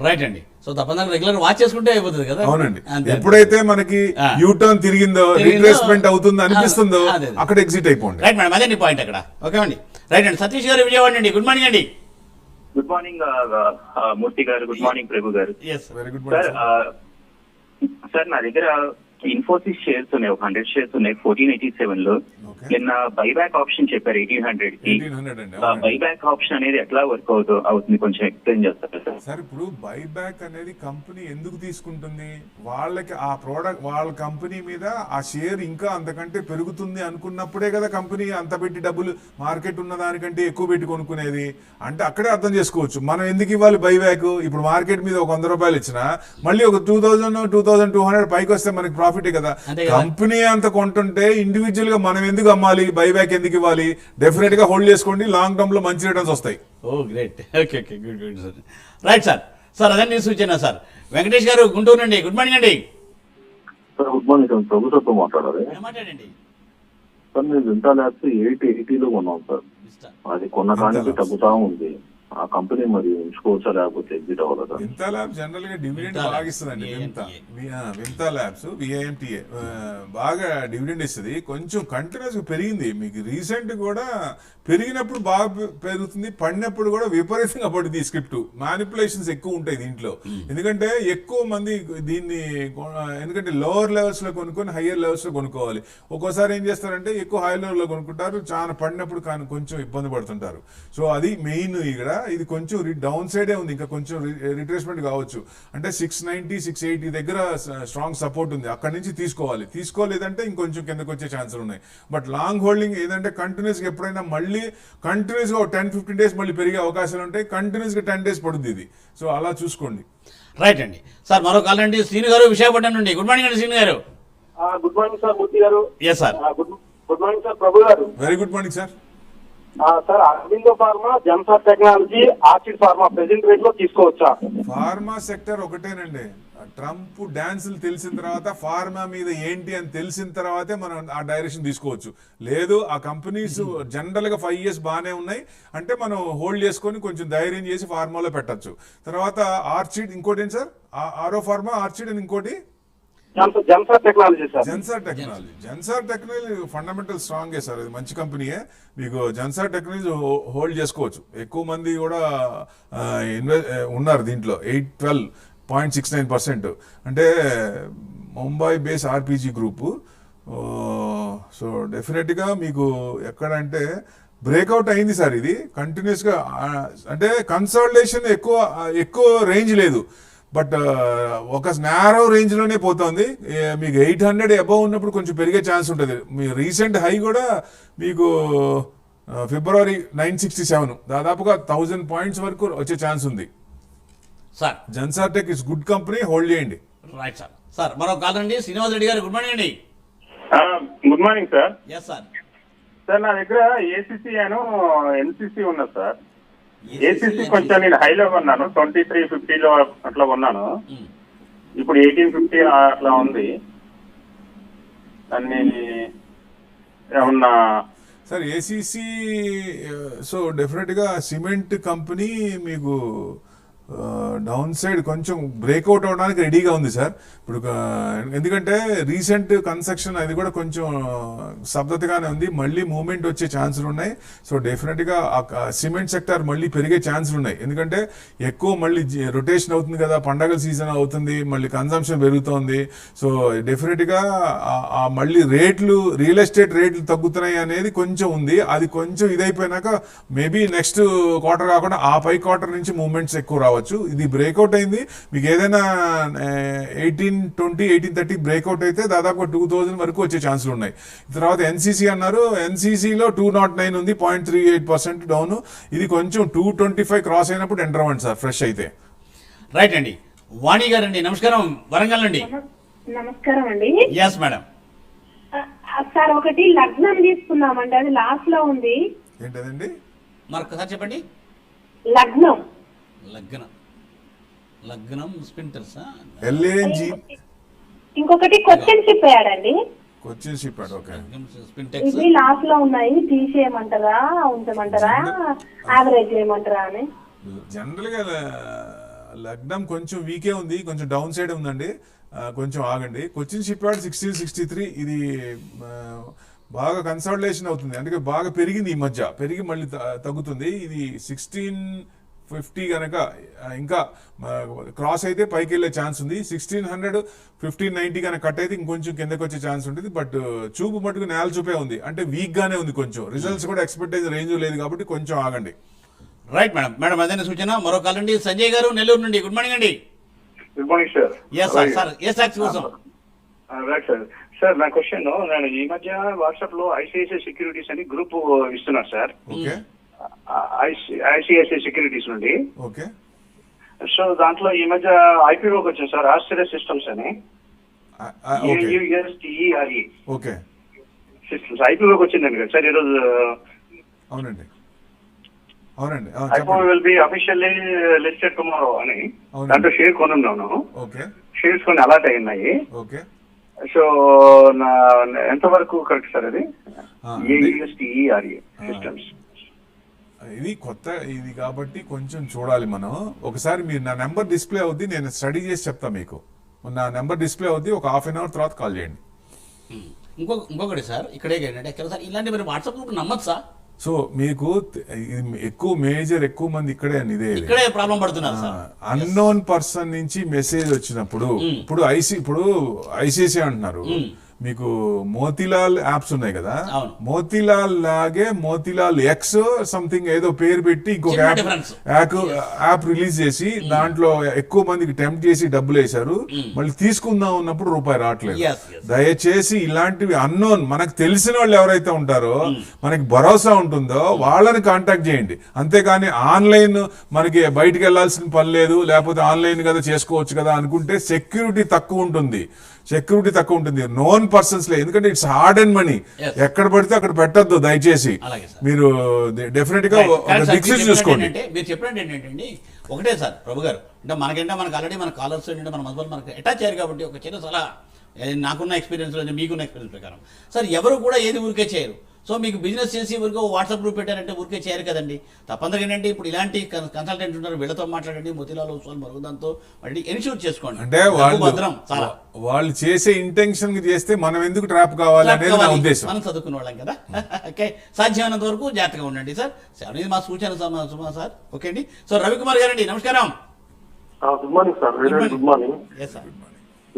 రైట్ అండి. సో తప్పనిసరిగా రెగ్యులర్ వాచ్ చేసుకుంటే అయిపోతుంది కదా. అవునండి. ఎప్పుడైతే మనకి యూటర్న్ తిరిగిందో రీట్రేస్మెంట్ అవుతుందో అనిపిస్తుందో అక్కడ ఎగ్జిట్ అయిపోండి. రైట్ మేడం, అదే నీ పాయింట్ అక్కడ. ఓకే అండి. రైట్ అండి. సతీష్ గారు విజయవాడ అండి, గుడ్ మార్నింగ్ అండి. గుడ్ మార్నింగ్ మూర్తి గారు. గుడ్ మార్నింగ్ ప్రభు garu. Very good sir. Sir నా దగ్గర ఇన్ఫోసిస్ షేర్స్ ఉన్నాయి, 100 shares ఉన్నాయి 1487 లో. నిన్న బైబ్యాక్ ఆప్షన్ చెప్పారు 1800 కి. బైబ్యాక్ ఆప్షన్ అనేది ఎట్లా వర్క్ అవుతుంది కొంచెం ఎక్స్ప్లెయిన్ చేస్తారు సార్. సార్ ఇప్పుడు బైబ్యాక్ అనేది కంపెనీ ఎందుకు తీసుకుంటుంది? వాళ్ళకి ఆ ప్రోడక్ట్ వాళ్ళ కంపెనీ మీద ఆ షేర్ ఇంకా అంతకంటే పెరుగుతుంది అనుకున్నప్పుడే కదా కంపెనీ అంత పెట్టి డబ్బులు మార్కెట్ ఉన్న దానికంటే ఎక్కువ పెట్టి కొనుక్కునేది. అంటే అక్కడే అర్థం చేసుకోవచ్చు మనం ఎందుకు ఇవ్వాలి బైబ్యాక్. ఇప్పుడు మార్కెట్ మీద ఒక 100 రూపాయలు ఇచ్చినా మళ్ళీ ఒక 2200 పైకి వస్తే మనకి ప్రాఫిటే కదా. కంపెనీ అంత కొంటుంటే ఇండివిజువల్ గా మనం ఎందుకు అమ్మాలి? బైబ్యాక్ ఎందుకు ఇవ్వాలి? డెఫినెట్ గా హోల్డ్ చేసుకోండి, లాంగ్ టర్మ్ లో మంచి రిటర్న్స్ వస్తాయి. Oh great. Okay okay, good good sir. Right sir. Sir అదే నేను సూచన సార్. వెంకటేష్ గారు గుంటూరు నుండి, గుడ్ మార్నింగ్ అండి. Sir good morning sir. ప్రభుత్వంతో మాట్లాడాలి. మాట్లాడండి సార్. నేను వింటా ల్యాబ్స్ 880 లో కొన్నాం సార్. అది కొన్న కానీ తగ్గుతా ఉంది. ఆ కంపెనీ మరి ఉంచుకోవచ్చా లేకపోతే ఎగ్జిట్ అవ్వాలా? వింతా ల్యాబ్ జనరల్ గా డివిడెండ్ బాగా ఇస్తుందండి. వింతా ల్యాబ్స్ విఐఎంటీఏ బాగా డివిడెండ్ ఇస్తుంది. కొంచెం కంటిన్యూస్ గా పెరిగింది. మీకు రీసెంట్ కూడా పెరిగినప్పుడు బాగా పెరుగుతుంది, పడినప్పుడు కూడా విపరీతంగా పడుతుంది. ఈ స్క్రిప్ట్ మ్యానిపులేషన్స్ ఎక్కువ ఉంటాయి దీంట్లో. ఎందుకంటే ఎక్కువ మంది దీన్ని ఎందుకంటే లోవర్ లెవెల్స్ లో కొనుక్కొని హయ్యర్ లెవెల్స్ లో కొనుక్కోవాలి. ఒక్కోసారి ఏం చేస్తారంటే ఎక్కువ హై లెవెల్ లో కొనుక్కుంటారు, చాలా పడినప్పుడు కానీ కొంచెం ఇబ్బంది పడుతుంటారు. సో అది మెయిన్. ఇక్కడ ఇది కొంచెం డౌన్ సైడే ఉంది, ఇంకా కొంచెం రిట్రేస్మెంట్ కావచ్చు. అంటే 690 680 దగ్గర స్ట్రాంగ్ సపోర్ట్ ఉంది, అక్కడి నుంచి తీసుకోలేదంటే ఇంకొంచెం కిందకు వచ్చే ఛాన్సులు ఉన్నాయి. బట్ లాంగ్ హోల్డింగ్ ఏదంటే కంటిన్యూస్ గా ఎప్పుడైనా మళ్ళీ కంటిన్యూస్ గా 10-15 డేస్ మళ్ళీ పెరిగే అవకాశాలు ఉంటాయి. కంటిన్యూస్ గా 10 డేస్ పడుతుంది ఇది. సో అలా చూసుకోండి. రైట్ అండి. సార్ మరో కాల్ అండి, శ్రీను గారు విశాఖపట్నం నుండి. గుడ్ మార్నింగ్ అండి శ్రీను గారు. గుడ్ మార్నింగ్ సార్ మూర్తి గారు. Yes sir. Good morning sir Prabhu garu. Very good morning sir. Sir Aurobindo pharma, Zensar technology, Orchid pharma present rate లో తీసుకోవచ్చా? ఫార్మా సెక్టర్ ఒకటేనండి. ట్రంప్ డాన్సులు తెలిసిన తర్వాత ఫార్మా మీద ఏంటి అని తెలిసిన తర్వాతే మనం ఆ డైరెక్షన్ తీసుకోవచ్చు. లేదు ఆ కంపెనీస్ జనరల్ గా 5 years బాగానే ఉన్నాయి అంటే మనం హోల్డ్ చేసుకొని కొంచెం ధైర్యం చేసి ఫార్మాలో పెట్టచ్చు. తర్వాత ఆర్చిడ్, ఇంకోటి ఏంటి సార్? ఆరో ఫార్మా, ఆర్చిడ్ అని ఇంకోటి Zensar technology sir. Zensar technology fundamental స్ట్రాంగే సార్. ఇది మంచి కంపెనీయే. మీకు జెన్సార్ టెక్నాలజీ హోల్డ్ చేసుకోవచ్చు. ఎక్కువ మంది కూడా ఉన్నారు దీంట్లో. 12.69%. అంటే Mumbai base RPG group. So డెఫినెట్గా మీకు ఎక్కడంటే బ్రేక్అవుట్ అయింది సార్. ఇది కంటిన్యూస్గా అంటే కన్సాలిడేషన్ ఎక్కువ రేంజ్ లేదు, బట్ ఒక నారో రేంజ్ లోనే పోతుంది. మీకు 800 అబౌవ్ ఉన్నప్పుడు కొంచెం పెరిగే ఛాన్స్ ఉంటుంది. మీ రీసెంట్ హై కూడా మీకు ఫిబ్రవరి 967, దాదాపుగా 1000 పాయింట్స్ వరకు వచ్చే ఛాన్స్ ఉంది sir. Zensar tech is good company, hold చేయండి. Right sir. సార్ మరో కాల్ అండి, శ్రీనివాస్ రెడ్డి గారు. గుడ్ మార్నింగ్ అండి. Good morning sir. Yes sir. Sir నా దగ్గర ఏసీసీ అను ఎన్సీసీ ఉన్నది సార్. ఏసీసీ కొంచెం నేను హైలో కొన్నాను, 2350 అట్లా కొన్నాను. ఇప్పుడు 1850 అట్లా ఉంది. దాన్ని ఏమన్నా సార్ ఏసీసీ? సో డెఫినెట్గా సిమెంట్ కంపెనీ మీకు డౌన్ సైడ్ కొంచెం బ్రేక్అవుట్ అవడానికి రెడీగా ఉంది సార్. ఇప్పుడు ఎందుకంటే రీసెంట్ కన్స్ట్రక్షన్ అది కూడా కొంచెం స్తబ్దతగానే ఉంది, మళ్ళీ మూవ్మెంట్ వచ్చే ఛాన్సులు ఉన్నాయి. సో డెఫినెట్గా సిమెంట్ సెక్టర్ మళ్ళీ పెరిగే ఛాన్సులు ఉన్నాయి. ఎందుకంటే ఎక్కువ మళ్ళీ రొటేషన్ అవుతుంది కదా, పండగల సీజన్ అవుతుంది, మళ్ళీ కన్సంప్షన్ పెరుగుతోంది. సో డెఫినెట్గా మళ్ళీ రియల్ ఎస్టేట్ రేట్లు తగ్గుతున్నాయి అనేది కొంచెం ఉంది. అది కొంచెం ఇదైపోయినాక మేబీ నెక్స్ట్ క్వార్టర్ కాకుండా ఆ పై క్వార్టర్ నుంచి మూవ్మెంట్స్ ఎక్కువ రావచ్చు. ఇది బ్రేక్అవుట్ అయింది. మీకు ఏదైనా 1820 1830 బ్రేక్అవుట్ అయితే దాదాపు 2000 వరకు వచ్చే ఛాన్సులు ఉన్నాయి. తర్వాత ఎన్సీసీ అన్నారు, ఎన్సీసీలో 209 ఉంది, 0.38% డౌన్. ఇది కొంచెం 225 క్రాస్ అయినప్పుడు ఎంటర్ అవ్వండి సార్, ఫ్రెష్ అయితే. రైట్ అండి. వాణి గారండి, నమస్కారం, వరంగల్ అండి. నమస్కారం అండి. Yes madam. సార్ ఒకటి లగ్నం తీసుకున్నామండి, అది లాస్ట్ లో ఉంది. ఏంటదండి? మరొకసారి చెప్పండి. లగ్నం స్పింటర్స్. ఎల్ఏఎన్జీ. ఇంకొకటి కొచ్చిన్ షిప్ యార్డ్. ఓకే. ఇది లాస్ట్ లో ఉన్నాయి, తీసేయమంటారా ఉంచమంటారా, యావరేజ్ చేయమంటారా అని. జనరల్ గా లగ్నం కొంచెం వీకే ఉంది, కొంచెం డౌన్ సైడ్ ఉందండి, కొంచెం ఆగండి. Cochin ship yard 1663. ఇది బాగా కన్సాలిడేషన్ అవుతుంది, అందుకే బాగా పెరిగింది ఈ మధ్య, పెరిగి మళ్ళీ తగ్గుతుంది. ఇది 1650 కనుక ఇంకా క్రాస్ అయితే పైకి వెళ్ళే ఛాన్స్ ఉంది. 1600 1590 కనుక కట్ అయితే ఇంకొంచెం కిందకి వచ్చే ఛాన్స్ ఉంటుంది. బట్ చూపు మటుకు నేల చూపే ఉంది, అంటే వీక్ గానే ఉంది. కొంచెం రిజల్ట్స్ కూడా ఎక్స్పెక్ట్ అయితే రేంజ్ లేదు కాబట్టి కొంచెం ఆగండి. Right madam. మేడం అదే సూచన. మరో కాల్ అండి, సంజయ్ గారు, నెల్లూరు నుండి. గుడ్ మార్నింగ్ అండి. Good morning sir. Yes sir. Sir ఏ సాక్స్ కోసం? Right sir. సార్ నా క్వశ్చన్, నేను ఈ మధ్య వాట్సాప్ లో ఐసిఐసిఐ సెక్యూరిటీస్ అని గ్రూప్ ఇస్తున్నారు సార్. ఓకే. ఐసిఐసిఐ సెక్యూరిటీస్ నుండి. ఓకే. సో దాంట్లో ఈ మధ్య ఐపీఓకి వచ్చింది సార్, ఆస్ట్రేలియా సిస్టమ్స్ అని. AUSTERE. ఓకే. సిస్టమ్స్ ఐపీఓకి వచ్చిందండి కదా సార్ ఈరోజు. అవునండి. IPO will be officially listed tomorrow అని. దాంట్లో షేర్ కొనున్నాను. ఓకే. షేర్స్ కొన్ని అలాట్ అయినాయి. ఓకే. సో ఎంత వరకు కరెక్ట్ సార్ అది? AUSTERE systems. ఇది కొత్త ఇది కాబట్టి కొంచెం చూడాలి మనం. ఒకసారి మీరు నా నెంబర్ డిస్ప్లే అవుద్ది, నేను స్టడీ చేసి చెప్తా మీకు. నా నెంబర్ డిస్ప్లే అవుద్ది, ఒక హాఫ్ అన్ అవర్ తర్వాత కాల్ చేయండి. ఇంకొకటి సార్, ఇక్కడే ఏంటంటే సార్ ఇలాంటి మీరు వాట్సాప్ గ్రూప్ నమ్మచ్చా? సో మీకు ఎక్కువ ఎక్కువ మంది ఇక్కడే ఇక్కడే ప్రాబ్లం పడుతున్నారు సార్. అన్నోన్ పర్సన్ నుంచి మెసేజ్ వచ్చినప్పుడు ఇప్పుడు ఐసిఐసిఐ అంటున్నారు, మీకు మోతీలాల్ యాప్స్ ఉన్నాయి కదా, మోతీలాల్ లాగే మోతీలాల్ ఎక్స్ సంథింగ్ ఏదో పేరు పెట్టి ఇంకొక యాప్ రిలీజ్ చేసి దాంట్లో ఎక్కువ మందికి టెంప్ట్ చేసి డబ్బులు వేశారు. మళ్ళీ తీసుకుందాం ఉన్నప్పుడు రూపాయి రావట్లేదు. దయచేసి ఇలాంటివి అన్నోన్ మనకు తెలిసిన వాళ్ళు ఎవరైతే ఉంటారో, మనకి భరోసా ఉంటుందో వాళ్ళని కాంటాక్ట్ చేయండి. అంతేగాని ఆన్లైన్ మనకి బయటికి వెళ్లాల్సిన పని లేదు, లేకపోతే ఆన్లైన్ కదా చేసుకోవచ్చు కదా అనుకుంటే సెక్యూరిటీ తక్కువ ఉంటుంది. నోన్ పర్సన్స్ లే, ఎందుకంటే ఇట్స్ హార్డ్ అండ్ మనీ. ఎక్కడ పడితే అక్కడ పెట్టద్దు దయచేసి. మీరు డెఫినెట్ గా చూసుకోండి. మీరు చెప్పండి ఏంటంటే ఒకటే సార్ ప్రభు గారు, అంటే మనకు ఆల్రెడీ మన కాలర్స్ మన మధ్య మనకు అటాచ్ అయ్యారు కాబట్టి ఒక చిన్న సలహా, నాకున్న ఎక్స్పీరియన్స్ మీకున్న ఎక్స్పీరియన్స్ ప్రకారం సార్, ఎవరు కూడా ఏది ఊరికే చేయరు. సో మీకు బిజినెస్ చేసి ఊరికే వాట్సాప్ గ్రూప్ పెట్టారంటే ఊరికే చేయరు కదండి. తప్పనిసరిగా ఏంటంటే ఇప్పుడు ఇలాంటి కన్సల్టెంట్ ఉంటారు, వీళ్ళతో మాట్లాడండి, మోతీలాల్ ఓస్వాల్ మరుగుదాంతో మళ్ళీ ఎన్ష్యూర్ చేసుకోండి. అంటే వాళ్ళు చేసే ఇంటెన్షన్ చేస్తే మనం ఎందుకు ట్రాప్ కావాలి అనేది నా ఉద్దేశం. మనం చదువుకున్న వాళ్ళం కదా. ఓకే, సాధ్యమైనంత వరకు జాగ్రత్తగా ఉండండి సార్. అనేది మా సూచన సుమా సార్. ఓకే అండి. సో రవికుమార్ గారండి, నమస్కారం. Good morning sir. Good morning.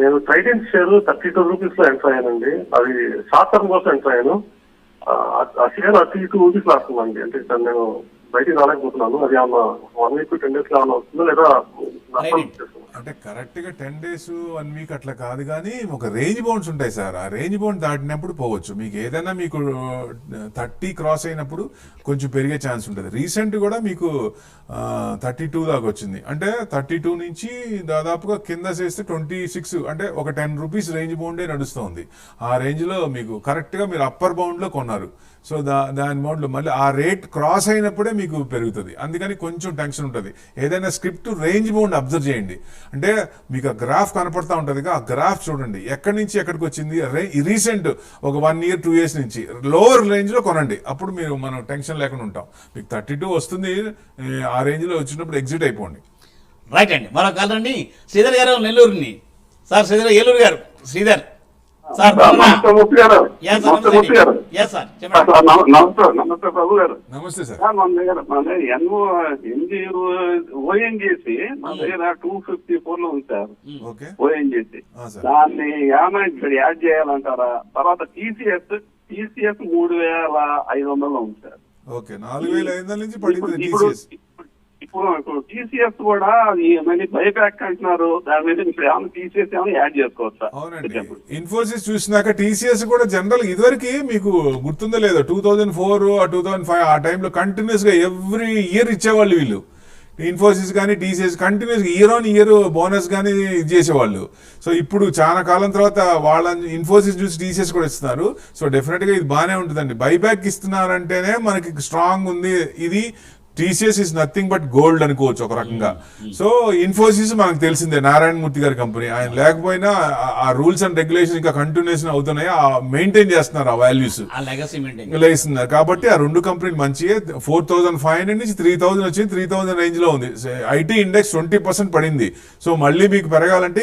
నేను ట్రైడెంట్ షేర్ 32 రూపీస్ లో ఎంటర్ అయ్యానండి. అది షార్ట్ టర్మ్ కోసం ఎంటర్ అయ్యాను. ఆ షేర్ 32 రూపీస్ లాస్తుందండి. అంటే సార్ నేను బయటికి రాలేకపోతున్నాను. అది ఏమన్నా 1 వీక్ 10 డేస్ లో ఏమన్నా వస్తుందో లేదా? అంటే కరెక్ట్ గా 10 days 1 week అట్లా కాదు, కానీ ఒక రేంజ్ బౌండ్స్ ఉంటాయి సార్. ఆ రేంజ్ బౌండ్ దాటినప్పుడు పోవచ్చు. మీకు ఏదైనా మీకు 30 క్రాస్ అయినప్పుడు కొంచెం పెరిగే ఛాన్స్ ఉంటుంది. రీసెంట్ కూడా మీకు 32 దాకా వచ్చింది. అంటే 32 నుంచి దాదాపుగా కింద చేస్తే 26, అంటే ఒక 10 రూపీస్ రేంజ్ బౌండే నడుస్తుంది. ఆ రేంజ్ లో మీకు కరెక్ట్ గా మీరు అప్పర్ బౌండ్ లో కొన్నారు. సో దాని బౌండ్ లో మళ్ళీ ఆ రేట్ క్రాస్ అయినప్పుడే మీకు పెరుగుతుంది. అందుకని కొంచెం టెన్షన్ ఉంటుంది. ఏదైనా స్క్రిప్ట్ రేంజ్ బౌండ్ అబ్జర్వ్ చేయండి. అంటే మీకు ఆ గ్రాఫ్ కనపడతా ఉంటుంది, ఆ గ్రాఫ్ చూడండి ఎక్కడి నుంచి ఎక్కడికి వచ్చింది. రీసెంట్ ఒక 1 year 2 years నుంచి లోవర్ రేంజ్ లో కొనండి. అప్పుడు మనం టెన్షన్ లేకుండా ఉంటాం. మీకు 32 వస్తుంది, ఆ రేంజ్ లో వచ్చినప్పుడు ఎగ్జిట్ అయిపోండి. రైట్ అండి. మరో కాదండి శ్రీధర్ గారు నెల్లూరుని. సార్ శ్రీధర్ ఏలూరు గారు. శ్రీధర్ సార్ నమస్తే ప్రభు గారు. నమస్తే సార్. మన దగ్గర ఓఎన్జీసీ మన దగ్గర 254 లో ఉంది సార్. ఓఎన్జీసీ దాన్ని ఏమైనా యాడ్ చేయాలంటారా? తర్వాత టీసీఎస్ 3500 లో ఉంది సార్. ఓకే, 4500 నుంచి పడింది టీసీఎస్. ఇప్పుడు టీసీఎస్ కూడా మళ్ళీ బైబ్యాక్ అంటున్నారు. దాని మీద ఇప్పుడు ఏమైనా టీసీఎస్ ఏమైనా యాడ్ చేసుకోవచ్చా? అవునండి. ఇన్ఫోసిస్ చూసినాక టీసీఎస్ కూడా జనరల్ ఇదివరకు మీకు గుర్తుందో లేదో 2004 2005 ఆ టైంలో కంటిన్యూస్ గా ఎవ్రీ ఇయర్ ఇచ్చేవాళ్ళు వీళ్ళు. ఇన్ఫోసిస్ కానీ TCS continuous year on year bonus కానీ ఇది చేసేవాళ్ళు. సో ఇప్పుడు చాలా కాలం తర్వాత వాళ్ళ ఇన్ఫోసిస్ చూసి టీసీఎస్ కూడా ఇస్తున్నారు. సో డెఫినెట్ గా ఇది బాగానే ఉంటుందండి. బైబ్యాక్ ఇస్తున్నారంటేనే మనకి స్ట్రాంగ్ ఉంది. ఇది TCS is nothing but gold అనుకోవచ్చు ఒక రకంగా. సో ఇన్ఫోసిస్ మనకు తెలిసిందే, నారాయణమూర్తి గారి కంపెనీ. ఆయన లేకపోయినా ఆ రూల్స్ అండ్ రెగ్యులేషన్ ఇంకా కంటిన్యూషన్ అవుతున్నాయి, మెయింటైన్ చేస్తున్నారు ఆ వాల్యూస్ లేస్తున్నారు. కాబట్టి ఆ రెండు కంపెనీలు మంచిగా 4500 నుంచి 3000 వచ్చింది. 3000 రేంజ్ లో ఉంది. ఐటీ ఇండెక్స్ 20% పడింది. సో మళ్ళీ మీకు పెరగాలంటే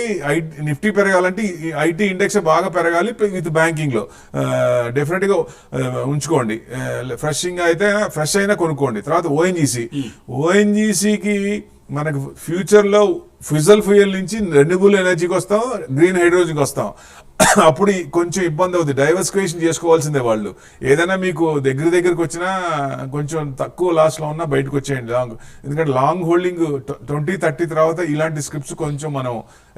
నిఫ్టీ పెరగాలంటే ఐటీ ఇండెక్స్ బాగా పెరగాలి విత్ బ్యాంకింగ్ లో. డెఫినెట్ గా ఉంచుకోండి. ఫ్రెష్ అయినా కొనుక్కోండి. తర్వాత ఓఎన్జీసీకి మనకు ఫ్యూచర్ లో ఫిజల్ ఫ్యూయల్ నుంచి రెన్యూబుల్ ఎనర్జీకి వస్తాం, గ్రీన్ హైడ్రోజన్కి వస్తాం. అప్పుడు కొంచెం ఇబ్బంది అవుతుంది. డైవర్సిఫికేషన్ చేసుకోవాల్సిందే వాళ్ళు. ఏదైనా మీకు దగ్గరికి వచ్చినా కొంచెం తక్కువ లాస్ లో ఉన్నా బయటకు వచ్చేయండి లాంగ్. ఎందుకంటే లాంగ్ హోల్డింగ్ 2030 తర్వాత ఇలాంటి స్క్రిప్ట్స్ కొంచెం మనం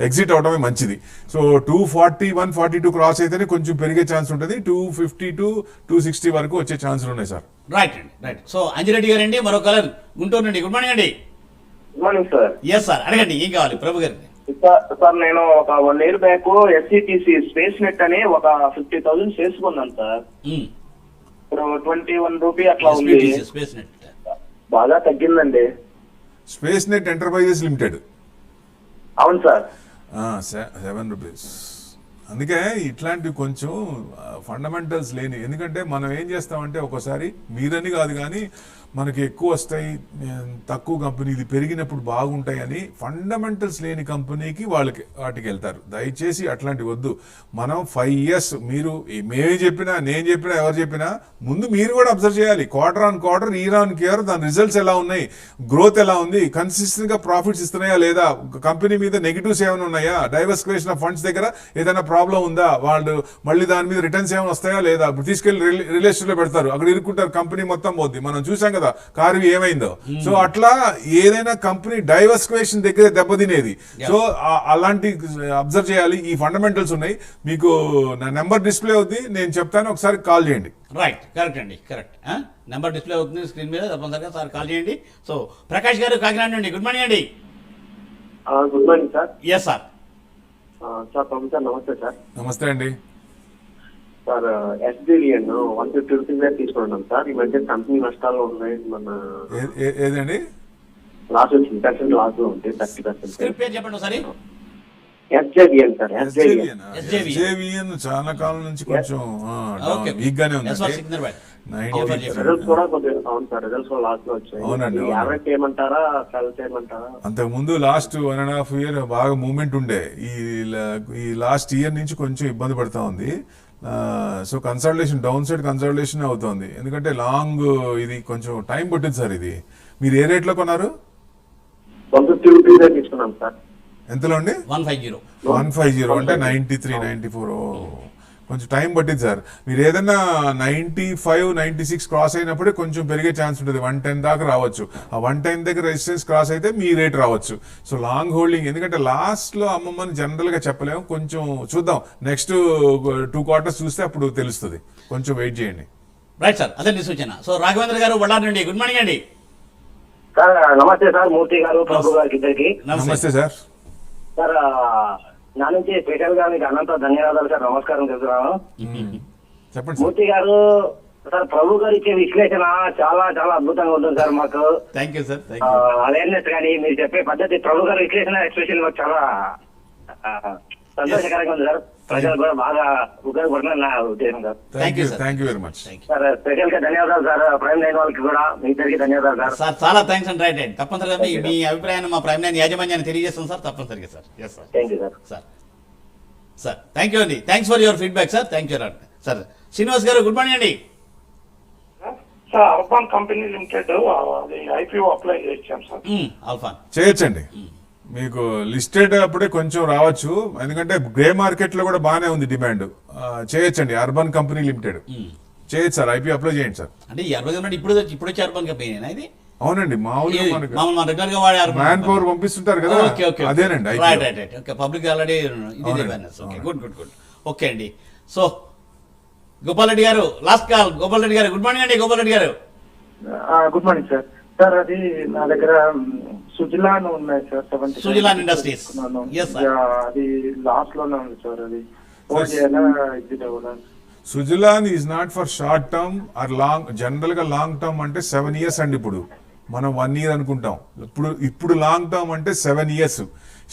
ఎగ్జిట్ అవడమే మంచిది. సో 240 142 క్రాస్ అయితేనే కొంచెం పెరిగే ఛాన్స్ ఉంటుంది. 252 260 వరకు వచ్చే ఛాన్సులు ఉన్నాయి సార్. రైట్ అండి, రైట్. సో అంజిరెడ్డి గారండి మరో కలర్ గుంటూరు నుండి. గుడ్ మార్నింగ్ అండి. Good morning sir. Yes sir, అడగండి ఏం కావాలి ప్రభు గారిని. సార్ నేను ఒక 1 year బ్యాక్ ఎస్సిపిసి స్పేస్ నెట్ అని ఒక 50,000 చేసుకున్నాను సార్. ఇప్పుడు 21 రూపీ అట్లా ఉంది. స్పేస్ నెట్ బాగా తగ్గిందండి. Space net enterprises limited. అవును సార్. 7 రూపీస్. అందుకే ఇట్లాంటివి కొంచెం ఫండమెంటల్స్ లేని. ఎందుకంటే మనం ఏం చేస్తామంటే ఒక్కోసారి మీరని కాదు కానీ మనకి ఎక్కువ వస్తాయి, తక్కువ కంపెనీ ఇది పెరిగినప్పుడు బాగుంటాయి అని ఫండమెంటల్స్ లేని కంపెనీకి వాటికి వెళ్తారు. దయచేసి అట్లాంటివి వద్దు. మనం 5 years మీరు మేమే చెప్పినా నేను చెప్పినా ఎవరు చెప్పినా ముందు మీరు కూడా అబ్జర్వ్ చేయాలి. Quarter on quarter, year on year దాని రిజల్ట్స్ ఎలా ఉన్నాయి, గ్రోత్ ఎలా ఉంది, కన్సిస్టెంట్ గా ప్రాఫిట్స్ ఇస్తున్నాయా లేదా, కంపెనీ మీద నెగిటివ్స్ ఏమైనా ఉన్నాయా, డైవర్సిఫికేషన్ ఆఫ్ ఫండ్స్ దగ్గర ఏదైనా ప్రాబ్లం ఉందా, వాళ్ళు మళ్ళీ దాని మీద రిటర్న్స్ ఏమైనా వస్తాయా లేదా, ఇప్పుడు తీసుకెళ్లి రిలేషన్ లో పెడతారు, అక్కడ ఇరుక్కుంటారు, కంపెనీ మొత్తం పోద్ది. మనం చూసాం కదా కార్వి ఏమైందో. సో అట్లా ఏదైనా కంపెనీ డైవర్సిఫికేషన్ దగ్గర దెబ్బతినేది. సో అలాంటి అబ్జర్వ్ చేయాలి. ఈ ఫండమెంటల్స్ ఉన్నాయి. మీకు నా నెంబర్ డిస్ప్లే అవుద్ది, నేను చెప్తాను, ఒకసారి కాల్ చేయండి. రైట్, కరెక్ట్ అండి, కరెక్ట్. నెంబర్ డిస్ప్లే అవుతుంది స్క్రీన్ మీద, తప్పనిసరిగా సార్ కాల్ చేయండి. సో ప్రకాష్ గారు కాకినాడ నుండి, గుడ్ మార్నింగ్ అండి. Good morning sir. Yes sir. Sir sir నమస్తే సార్. నమస్తే అండి. సార్ ఎస్డిఎన్ 150 రూపీస్ తీసుకున్నాం సార్. ఈ మధ్య కంపెనీ నష్టాల్లో ఉన్నాయి. మన ఏదండి లాస్ వచ్చింది, 10% లాస్ లో ఉంది, 30%. స్క్రిప్ట్ పేరు చెప్పండి ఒకసారి. SJVN sir. ఎస్జేవిఎన్ చాలా కాలం నుంచి కొంచెం వీక్ గానే ఉంది. రిజల్ట్స్ కూడా కొద్దిగా అవును సార్, రిజల్ట్స్ కూడా లాస్ట్ లో వచ్చాయి. అవునండి. యావరేజ్ చేయమంటారా, సెల్ చేయమంటారా? అంతకు ముందు లాస్ట్ 1.5 year బాగా మూవ్మెంట్ ఉండే. ఈ లాస్ట్ ఇయర్ నుంచి కొంచెం ఇబ్బంది పడతా ఉంది. So consultation down side consultation అవుతుంది. ఎందుకంటే లాంగ్ ఇది కొంచెం టైం పట్టింది సార్. ఇది మీరు ఏ రేట్ లో కొన్నారు? 150 రూపీస్ తీసుకున్నాం సార్. ఎంతలో అండి? 150 అంటే 93, 94. కొంచెం టైం పట్టింది సార్. మీరు ఏదైనా 95, 96 క్రాస్ అయినప్పుడే కొంచెం పెరిగే ఛాన్స్ ఉంటుంది. 110 దాకా రావచ్చు. ఆ 110 దగ్గర రెసిస్టెన్స్ క్రాస్ అయితే మీ రేట్ రావచ్చు. సో లాంగ్ హోల్డింగ్, ఎందుకంటే లాస్ట్ లో అమ్మమ్మని జనరల్ గా చెప్పలేము. కొంచెం చూద్దాం, నెక్స్ట్ 2 quarters చూస్తే అప్పుడు తెలుస్తుంది. కొంచెం వెయిట్ చేయండి. రైట్ సార్, అదే సూచన. సో రాఘవేంద్ర గారు వడ్డారు నుండి, గుడ్ మార్నింగ్ అండి. సార్ నమస్తే సార్, మూర్తి గారు, ప్రభు గారికి ఇద్దరికి నమస్తే సార్. సార్ నా నుంచి స్పెషల్ గా మీకు అనంత ధన్యవాదాలు సార్, నమస్కారం చెప్తున్నాను. చెప్పండి మూర్తి గారు. సార్ ప్రభు గారు ఇచ్చే విశ్లేషణ చాలా చాలా అద్భుతంగా ఉంటుంది సార్. మాకు థ్యాంక్ యూ సార్. అవేర్నెస్ కానీ మీరు చెప్పే పద్ధతి, ప్రభు గారు విశ్లేషణ ఎస్పెషల్ మాకు చాలా సంతోషకరంగా ఉంది సార్. ప్రజలు కూడా బాగా ఉపయోగపడుతున్నారు నా ఉద్దేశం sir. Thank you very much sir. Special గా ధన్యవాదాలు సార్, ప్రైమ్ లైన్ వాళ్ళకి కూడా మీ ఇద్దరికి ధన్యవాదాలు సార్. సార్ చాలా థ్యాంక్స్ అండి. రైట్ అండి, తప్పనిసరిగా మీ అభిప్రాయాన్ని మా ప్రైమ్ లైన్ యాజమాన్యాన్ని తెలియజేస్తాం సార్, తప్పనిసరిగా sir. Yes sir. Thank you sir. Sir thank you అండి, thanks for your feedback sir. Thank you sir. Srinivas గారు గుడ్ మార్నింగ్ అండి. Sir urban company limited IPO apply చేయించాం సార్. అల్ఫాన్ చేయొచ్చండి. మీకు లిస్టెడ్ అప్పుడే కొంచెం రావచ్చు, ఎందుకంటే గ్రే మార్కెట్ లో కూడా బాగానే ఉంది డిమాండ్. చేయొచ్చండి. అర్బన్ కంపెనీ లిమిటెడ్ చేయొచ్చు సార్. ఐపీ అప్లై చేయండి సార్. అంటే ఇప్పుడు వచ్చి అర్బన్ కంపెనీ ఇది? అవునండి. మామూలుగా రెగ్యులర్ గా వాడే మ్యాన్ పవర్ పంపిస్తుంటారు కదా, అదేనండి. Public already good. ఓకే అండి. సో గోపాల్ రెడ్డి గారు last call. Gopal Reddy garu good morning అండి. Gopal Reddy garu good morning sir. Sir అది నా దగ్గర సుజిలాన్ ఉన్నాయి సార్, 70. సుజిలాన్ ఇండస్ట్రీస్ అది లాస్ట్ లోనే ఉంది సార్. అది ఎగ్జిట్ అవ్వడానికి. Suzlon is not for short term or long. General గా లాంగ్ టర్మ్ అంటే 7 years అండి. ఇప్పుడు మనం 1 year అనుకుంటాం. ఇప్పుడు లాంగ్ టర్మ్ అంటే 7 years,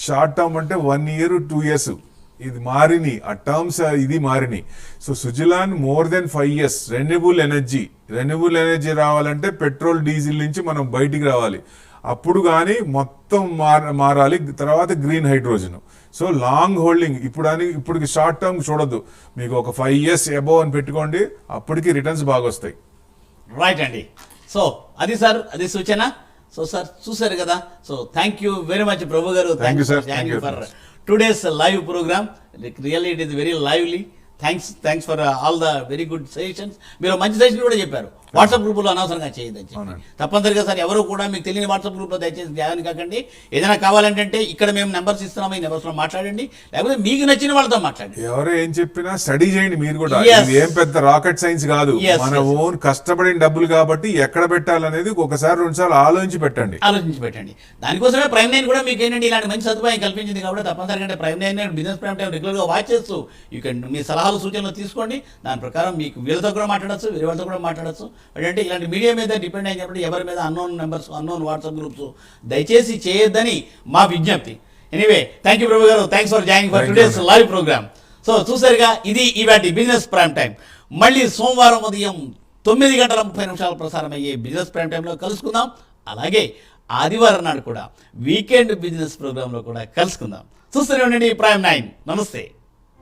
షార్ట్ టర్మ్ అంటే 1 year, 2 years. ఇది మారిని, ఆ టర్మ్స్ ఇది మారిని. So Suzlon more than 5 years. Renewable energy రావాలంటే పెట్రోల్ డీజిల్ నుంచి మనం బయటికి రావాలి. అప్పుడు కానీ మొత్తం మారాలి. తర్వాత green hydrogen. So long holding ఇప్పుడు షార్ట్ టర్మ్ చూడొద్దు. మీకు ఒక 5 years అబోవ్ అని పెట్టుకోండి, అప్పటికి రిటర్న్స్ బాగా వస్తాయి. రైట్ అండి. సో అది సార్, అది సూచన. సో సార్ చూసారు కదా. So thank you very much Prabhu గారు. Thank you sir for today's live program. Really it is very lively. Thanks for all the very good suggestions. మీరు మంచి సజెషన్ కూడా చెప్పారు. వాట్సాప్ గ్రూపులో అనవసరంగా చేయదని చెప్పి తప్పనిసరిగా సార్ ఎవరు కూడా మీకు తెలియని వాట్సాప్ గ్రూప్లో దయచేసి జాయిన్ కాకండి. ఏదైనా కావాలంటే ఇక్కడ మేము నెంబర్స్ ఇస్తున్నాము, ఈ నెంబర్స్లో మాట్లాడండి, లేకపోతే మీకు నచ్చిన వాళ్ళతో మాట్లాడండి. ఎవరు ఏం చెప్పినా స్టడీ చేయండి మీరు కూడా. ఇది ఏం పెద్ద రాకెట్ సైన్స్ కాదు. మన ఓన్ కష్టపడిన డబ్బులు కాబట్టి ఎక్కడ పెట్టాలనేది ఒకసారి 2 సార్లు ఆలోచించి పెట్టండి. దానికోసమే ప్రైమ్ లైన్ కూడా మీకు ఏంటంటే ఇలాంటి మంచి సదుపాయం కల్పించింది. కాబట్టి తప్పనిసరిగా prime line business prime time రెగ్యులర్గా వాచ్ చేస్తూ మీ సలహాలు సూచనలు తీసుకోండి. దాని ప్రకారం మీకు వీళ్ళతో కూడా మాట్లాడచ్చు, వేరే వాళ్ళతో కూడా మాట్లాడచ్చు. అంటే ఇలాంటి మీడియా మీద డిపెండ్ అయినప్పుడు ఎవరి మీద unknown numbers, unknown WhatsApp groups దయచేసి చేయొద్దని మా విజ్ఞప్తి. ఎనీవే థ్యాంక్ యూ ప్రభు గారు. Thanks for joining for today's live programme. So చూసారుగా, ఇది ఇవాటి బిజినెస్ ప్రైమ్ టైం. మళ్ళీ సోమవారం ఉదయం 9:30 ప్రసారమయ్యే బిజినెస్ ప్రైమ్ టైంలో కలుసుకుందాం. అలాగే ఆదివారం నాడు కూడా వీకెండ్ బిజినెస్ ప్రోగ్రాంలో కూడా కలుసుకుందాం. చూస్తూనే ఉండండి ప్రైమ్ 9. నమస్తే.